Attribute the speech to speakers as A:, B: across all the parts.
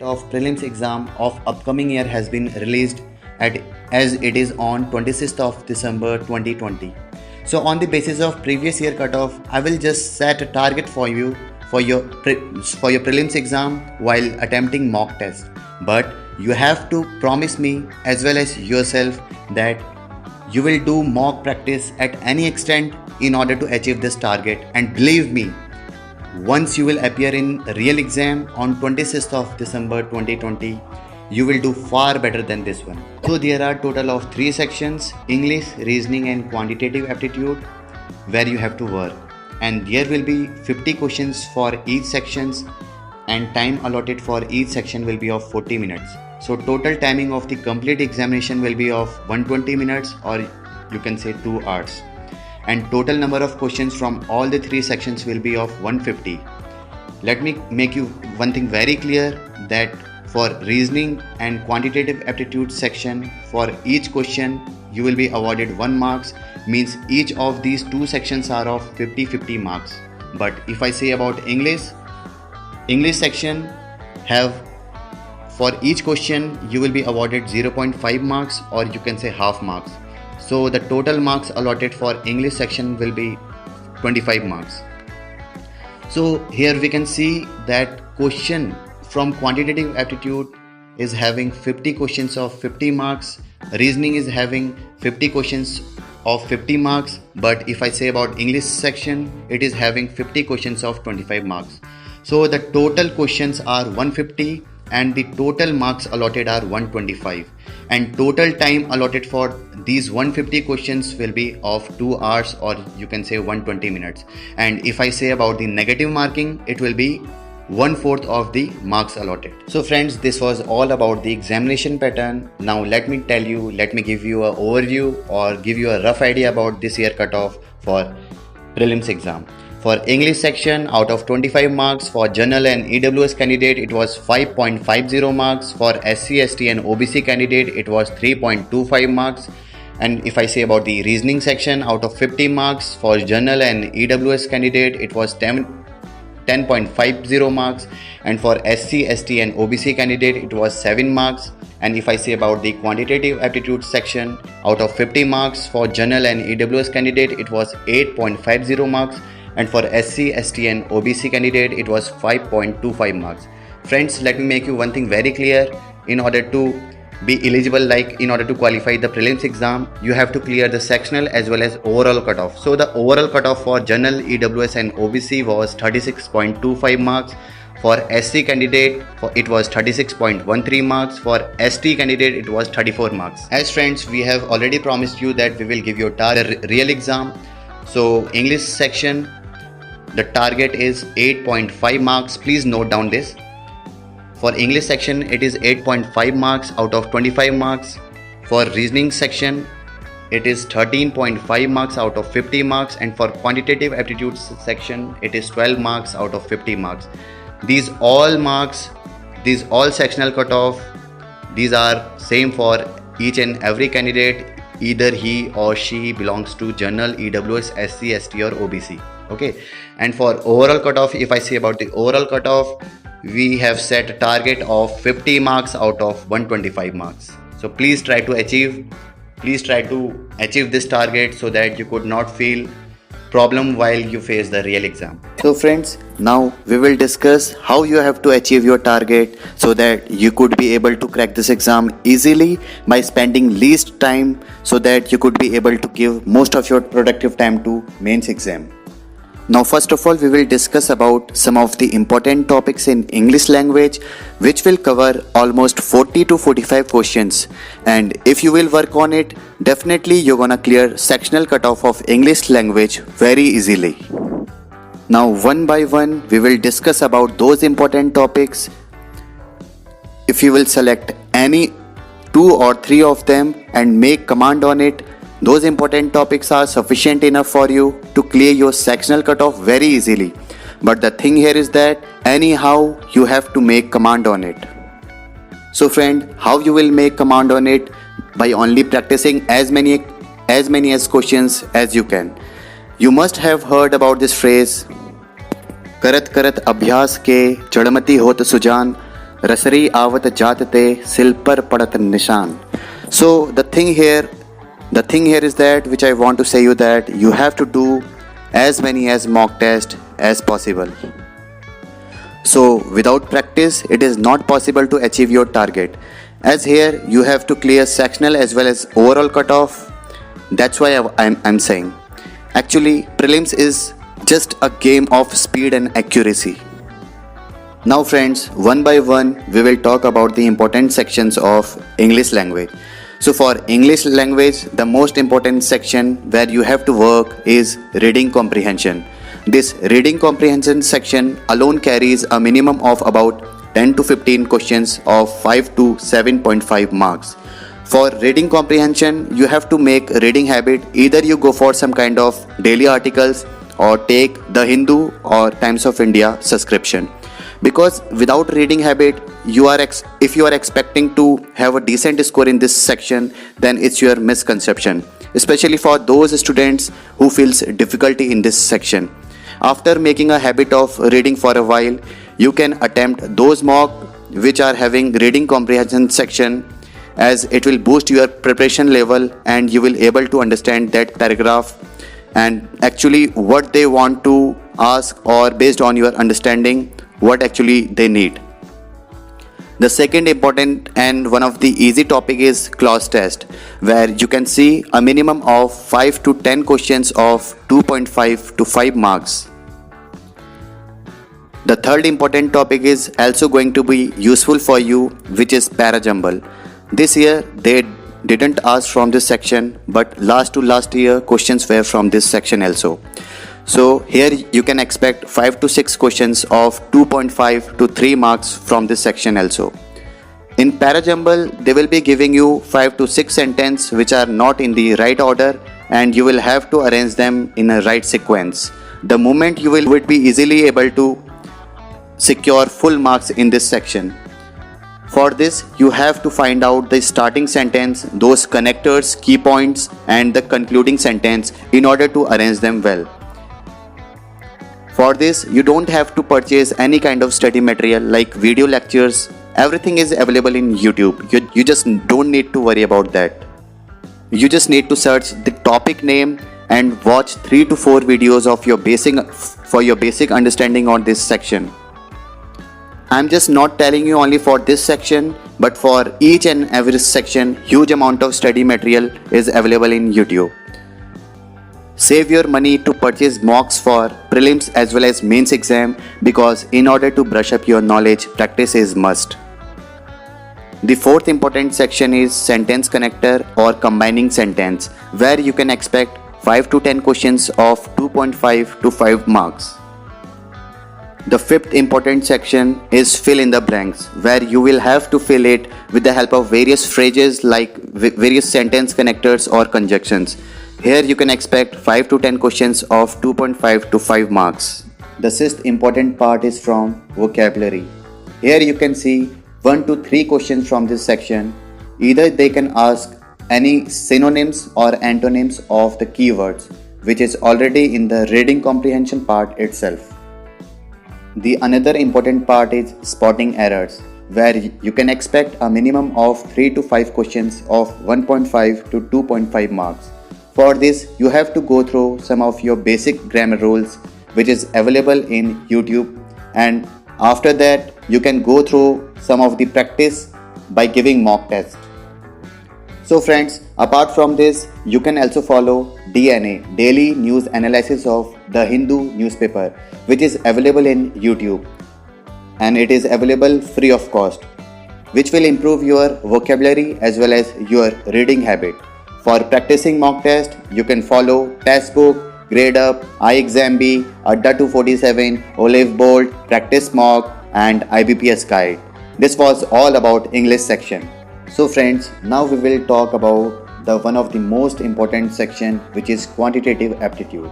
A: of prelims exam of upcoming year has been released at as it is on 26th of December 2020. So on the basis of previous year cutoff, I will just set a target for you for your prelims exam while attempting mock test. But you have to promise me as well as yourself that you will do mock practice at any extent in order to achieve this target. And believe me, once you will appear in real exam on 26th of December 2020, you will do far better than this one. So there are total of 3 sections: English, Reasoning and Quantitative Aptitude, where you have to work. And there will be 50 questions for each sections, and time allotted for each section will be of 40 minutes. So total timing of the complete examination will be of 120 minutes, or you can say 2 hours. And total number of questions from all the 3 sections will be of 150. Let me make you one thing very clear, that for reasoning and quantitative aptitude section, for each question you will be awarded 1 marks, means each of these 2 sections are of 50-50 marks. But if I say about English section have, for each question you will be awarded 0.5 marks, or you can say half marks. So the total marks allotted for English section will be 25 marks. So here we can see that question from quantitative aptitude is having 50 questions of 50 marks. Reasoning is having 50 questions of 50 marks. But if I say about English section, it is having 50 questions of 25 marks. So the total questions are 150 and the total marks allotted are 125. And total time allotted for these 150 questions will be of 2 hours, or you can say 120 minutes. And if I say about the negative marking, it will be 1/4 of the marks allotted. So friends, this was all about the examination pattern. Now let me give you an overview or give you a rough idea about this year cutoff for prelims exam. For English section, out of 25 marks, for General and EWS candidate it was 5.50 marks. For SC, ST and OBC candidate it was 3.25 marks. And if I say about the reasoning section, out of 50 marks, for General and EWS candidate it was 10.50 marks. And for SC, ST and OBC candidate it was 7 marks. And if I say about the quantitative aptitude section, out of 50 marks, for General and EWS candidate it was 8.50 marks. And for SC, ST and OBC candidate it was 5.25 marks. Friends, let me make you one thing very clear. In order to be eligible, like in order to qualify the prelims exam, you have to clear the sectional as well as overall cutoff. So the overall cutoff for General, EWS and OBC was 36.25 marks. For SC candidate it was 36.13 marks. For ST candidate it was 34 marks. As friends, we have already promised you that we will give you a real exam. So English section, the target is 8.5 marks. Please note down this. For English section it is 8.5 marks out of 25 marks. For reasoning section it is 13.5 marks out of 50 marks. And for quantitative aptitude section it is 12 marks out of 50 marks. These all sectional cutoff, these are same for each and every candidate, either he or she belongs to General, EWS, SC, ST or OBC. Okay. And for overall cutoff, if I say about the overall cutoff, we have set a target of 50 marks out of 125 marks. So please try to achieve this target, so that you could not feel problem while you face the real exam. So friends, now we will discuss how you have to achieve your target so that you could be able to crack this exam easily by spending least time, so that you could be able to give most of your productive time to mains exam. Now first of all, we will discuss about some of the important topics in English language, which will cover almost 40 to 45 questions. And if you will work on it, definitely you're gonna clear sectional cutoff of English language very easily. Now one by one we will discuss about those important topics. If you will select any 2 or 3 of them and make command on it, those important topics are sufficient enough for you to clear your sectional cutoff very easily. But the thing here is that anyhow you have to make command on it. So friend, how you will make command on it? By only practicing as many questions as you can. You must have heard about this phrase, करत करत अभ्यास के जड़मती होत सुजान. रसरी आवत जात ते सिल पर पड़त निशान. So the thing here is that which I want to say you that you have to do as many as mock test as possible. So without practice, it is not possible to achieve your target. As here you have to clear sectional as well as overall cutoff. That's why I'm saying. Actually, prelims is just a game of speed and accuracy. Now friends, one by one we will talk about the important sections of English language. So for English language, the most important section where you have to work is reading comprehension. This reading comprehension section alone carries a minimum of about 10 to 15 questions of 5 to 7.5 marks. For reading comprehension, you have to make reading habit. Either you go for some kind of daily articles or take the Hindu or Times of India subscription. Because without reading habit, if you are expecting to have a decent score in this section, then it's your misconception. Especially for those students who feels difficulty in this section. After making a habit of reading for a while, you can attempt those mock which are having reading comprehension section, as it will boost your preparation level and you will able to understand that paragraph and actually what they want to ask, or based on your understanding what actually they need. The second important and one of the easy topic is clause test, where you can see a minimum of 5 to 10 questions of 2.5 to 5 marks. The third important topic is also going to be useful for you, which is parajumble. This year they didn't ask from this section, but last year questions were from this section also. So here you can expect 5 to 6 questions of 2.5 to 3 marks from this section also. In parajumble, they will be giving you 5 to 6 sentences which are not in the right order, and you will have to arrange them in a right sequence. The moment you will be easily able to secure full marks in this section. For this, you have to find out the starting sentence, those connectors, key points, and the concluding sentence in order to arrange them well. For this, you don't have to purchase any kind of study material like video lectures. Everything is available in YouTube. You just don't need to worry about that. You just need to search the topic name and watch 3 to 4 videos of your basic understanding on this section. I'm just not telling you only for this section, but for each and every section, huge amount of study material is available in YouTube. Save your money to purchase mocks for prelims as well as mains exam, because in order to brush up your knowledge, practice is must. The fourth important section is sentence connector or combining sentence, where you can expect 5 to 10 questions of 2.5 to 5 marks. The fifth important section is fill in the blanks, where you will have to fill it with the help of various phrases like various sentence connectors or conjunctions. Here you can expect 5 to 10 questions of 2.5 to 5 marks. The sixth important part is from vocabulary. Here you can see 1 to 3 questions from this section. Either they can ask any synonyms or antonyms of the keywords, which is already in the reading comprehension part itself. The another important part is spotting errors, where you can expect a minimum of 3 to 5 questions of 1.5 to 2.5 marks. For this, you have to go through some of your basic grammar rules, which is available in YouTube, and after that you can go through some of the practice by giving mock tests. So friends, apart from this, you can also follow DNA, Daily News Analysis of the Hindu newspaper, which is available in YouTube, and it is available free of cost, which will improve your vocabulary as well as your reading habit. For practicing mock test, you can follow Testbook, Grade Up, iExamB, Adda 247, Olive Bolt, Practice Mock, and IBPS Guide. This was all about English section. So friends, now we will talk about the one of the most important section, which is quantitative aptitude.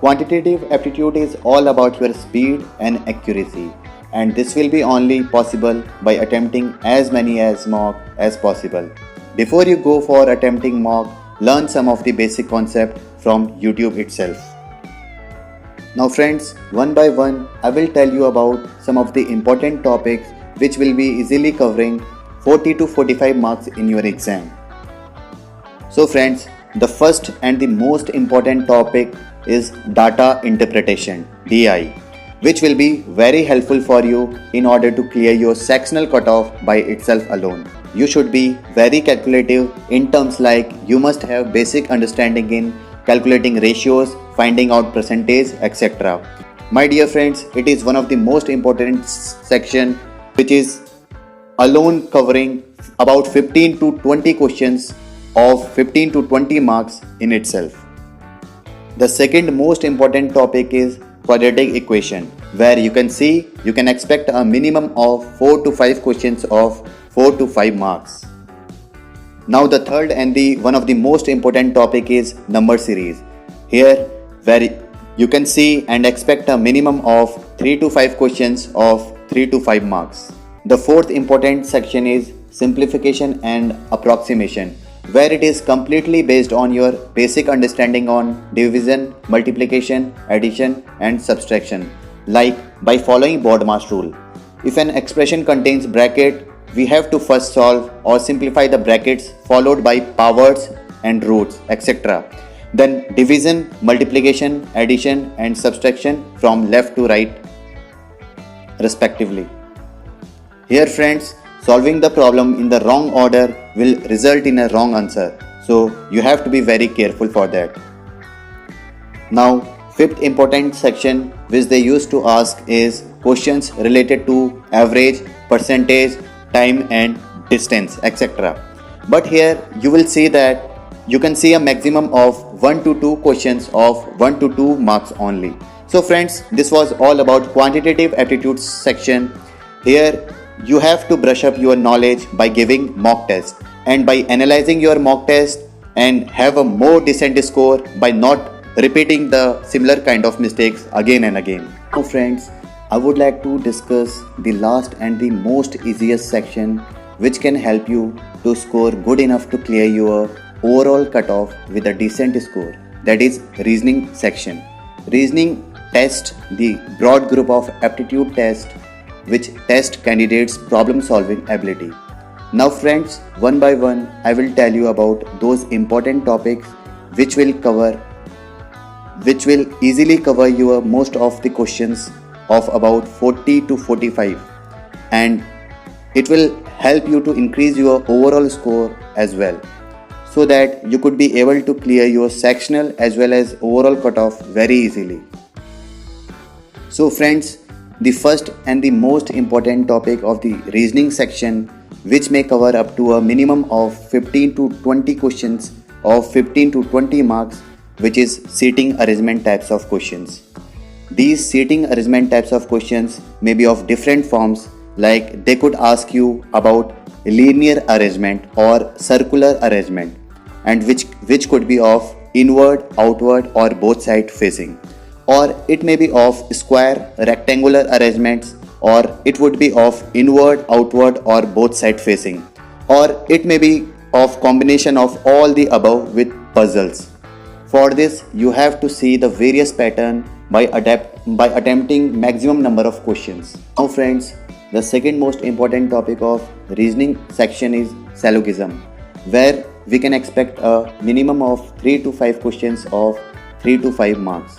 A: Quantitative aptitude is all about your speed and accuracy, and this will be only possible by attempting as many as mock as possible. Before you go for attempting mock, learn some of the basic concept from YouTube itself. Now friends, one by one I will tell you about some of the important topics which will be easily covering 40 to 45 marks in your exam. So friends, the first and the most important topic is data interpretation, DI, which will be very helpful for you in order to clear your sectional cutoff by itself alone. You should be very calculative in terms like you must have basic understanding in calculating ratios, finding out percentage, etc. My dear friends, it is one of the most important section which is alone covering about 15 to 20 questions of 15 to 20 marks in itself. The second most important topic is quadratic equation, where you can expect a minimum of 4 to 5 questions of 4 to 5 marks. Now the third and the one of the most important topic is number series. Here where you can see and expect a minimum of 3 to 5 questions of 3 to 5 marks. The fourth important section is simplification and approximation, where it is completely based on your basic understanding on division, multiplication, addition and subtraction, like by following BODMAS rule. If an expression contains bracket, we have to first solve or simplify the brackets followed by powers and roots, etc. Then division, multiplication, addition and subtraction from left to right respectively. Here friends, solving the problem in the wrong order will result in a wrong answer, so you have to be very careful for that. Now, fifth important section which they used to ask is questions related to average, percentage, time and distance, etc. But here you will see that you can see a maximum of 1 to 2 questions of 1 to 2 marks only. So friends, this was all about quantitative aptitude section. Here you have to brush up your knowledge by giving mock test and by analyzing your mock test and have a more decent score by not repeating the similar kind of mistakes again and again. Now friends, I would like to discuss the last and the most easiest section which can help you to score good enough to clear your overall cutoff with a decent score, that is reasoning section. Reasoning test the broad group of aptitude test which test candidates' problem solving ability. Now friends, one by one I will tell you about those important topics which will easily cover your most of the questions of about 40 to 45, and it will help you to increase your overall score as well, so that you could be able to clear your sectional as well as overall cutoff very easily. So friends, the first and the most important topic of the reasoning section, which may cover up to a minimum of 15 to 20 questions of 15 to 20 marks, which is seating arrangement types of questions. These seating arrangement types of questions may be of different forms, like they could ask you about linear arrangement or circular arrangement, and which could be of inward, outward or both side facing, or it may be of square, rectangular arrangements, or it would be of inward, outward or both side facing, or it may be of combination of all the above with puzzles. For this, you have to see the various pattern by attempting maximum number of questions. Now friends, the second most important topic of reasoning section is syllogism, where we can expect a minimum of 3 to 5 questions of 3 to 5 marks.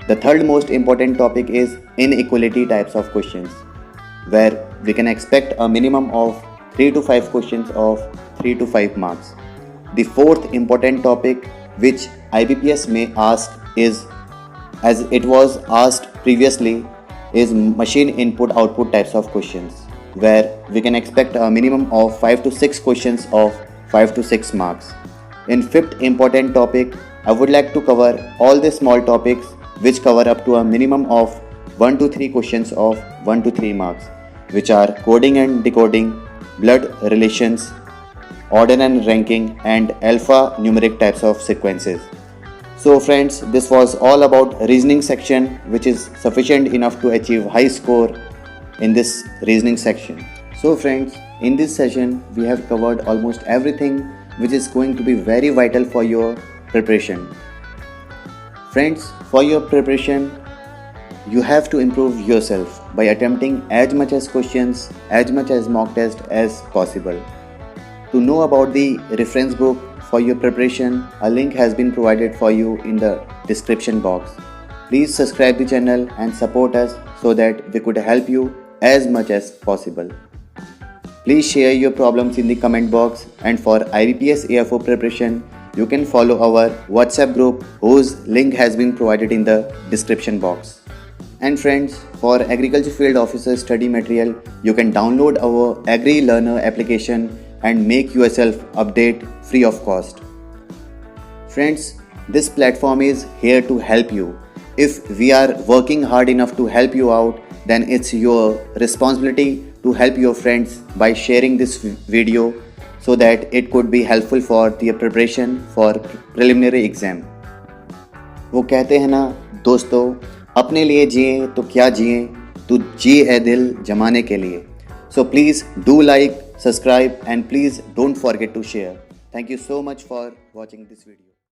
A: The third most important topic is inequality types of questions, where we can expect a minimum of 3 to 5 questions of 3 to 5 marks. The fourth important topic which IBPS may ask is, as it was asked previously, is machine input output types of questions, where we can expect a minimum of 5 to 6 questions of 5 to 6 marks. In fifth important topic, I would like to cover all the small topics which cover up to a minimum of 1 to 3 questions of 1 to 3 marks, which are coding and decoding, blood relations, order and ranking, and alphanumeric types of sequences. So friends, this was all about reasoning section, which is sufficient enough to achieve high score in this reasoning section. So friends, in this session we have covered almost everything which is going to be very vital for your preparation. Friends, for your preparation, You have to improve yourself by attempting as much as questions, as much as mock test as possible. To know about the reference book for your preparation, a link has been provided for you in the description box. Please subscribe the channel and support us so that we could help you as much as possible. Please share your problems in the comment box, and for IBPS AFO preparation, you can follow our WhatsApp group whose link has been provided in the description box. And friends, for agriculture field officer study material, you can download our Agri Learner application and make yourself update free of cost. Friends, this platform is here to help you. If we are working hard enough to help you out, then it's your responsibility to help your friends by sharing this video so that it could be helpful for their preparation for preliminary exam. वो कहते हैं ना दोस्तों, अपने लिए जिए तो क्या जिए, तू जी है दिल जमाने के लिए. So please do like, subscribe and please don't forget to share. Thank you so much for watching this video.